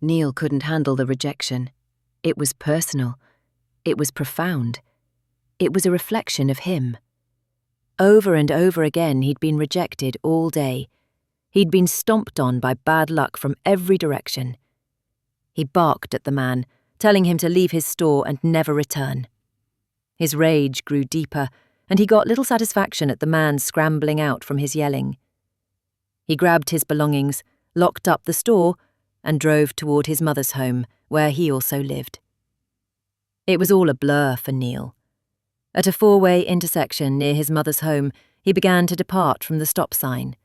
Neil couldn't handle the rejection. It was personal. It was profound. It was a reflection of him. Over and over again he'd been rejected all day. He'd been stomped on by bad luck from every direction. He barked at the man, telling him to leave his store and never return. His rage grew deeper, and he got little satisfaction at the man scrambling out from his yelling. He grabbed his belongings, locked up the store, and drove toward his mother's home, where he also lived. It was all a blur for Neil. At a four-way intersection near his mother's home, he began to depart from the stop sign.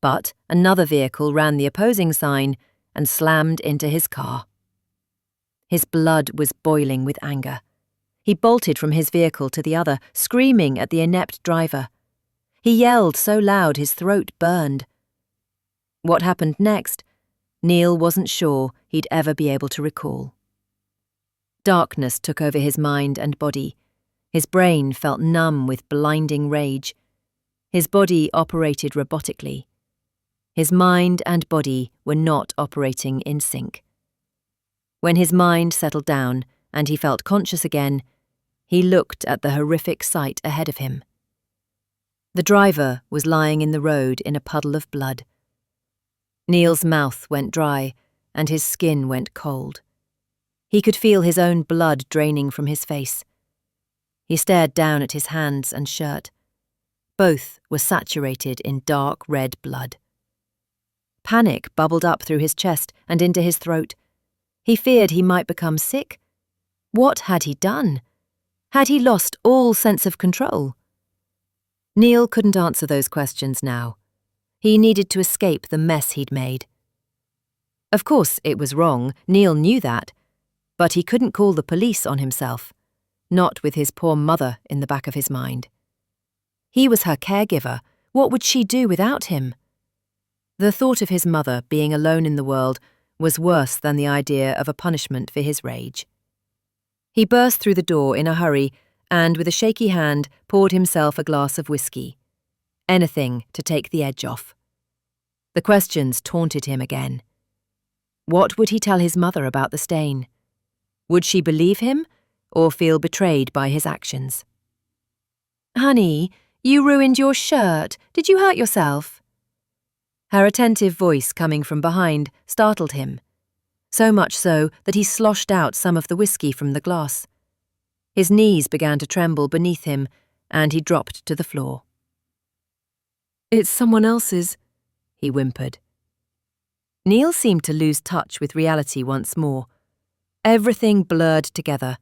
But another vehicle ran the opposing sign and slammed into his car. His blood was boiling with anger. He bolted from his vehicle to the other, screaming at the inept driver. He yelled so loud his throat burned. What happened next, Neil wasn't sure he'd ever be able to recall. Darkness took over his mind and body. His brain felt numb with blinding rage. His body operated robotically. His mind and body were not operating in sync. When his mind settled down and he felt conscious again, he looked at the horrific sight ahead of him. The driver was lying in the road in a puddle of blood. Neil's mouth went dry and his skin went cold. He could feel his own blood draining from his face. He stared down at his hands and shirt. Both were saturated in dark red blood. Panic bubbled up through his chest and into his throat. He feared he might become sick. What had he done? Had he lost all sense of control? Neil couldn't answer those questions now. He needed to escape the mess he'd made. Of course it was wrong, Neil knew that, but he couldn't call the police on himself, not with his poor mother in the back of his mind. He was her caregiver. What would she do without him? The thought of his mother being alone in the world was worse than the idea of a punishment for his rage. He burst through the door in a hurry and, with a shaky hand, poured himself a glass of whiskey. Anything to take the edge off. The questions taunted him again. What would he tell his mother about the stain? Would she believe him or feel betrayed by his actions? "Honey, you ruined your shirt. Did you hurt yourself?" Her attentive voice coming from behind startled him, so much so that he sloshed out some of the whiskey from the glass. His knees began to tremble beneath him, and he dropped to the floor. "It's someone else's," he whimpered. Neil seemed to lose touch with reality once more. Everything blurred together,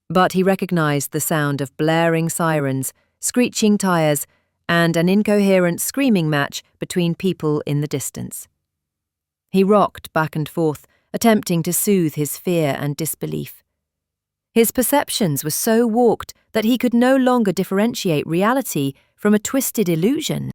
but he recognized the sound of blaring sirens, screeching tires, and an incoherent screaming match between people in the distance. He rocked back and forth, attempting to soothe his fear and disbelief. His perceptions were so warped that he could no longer differentiate reality from a twisted illusion.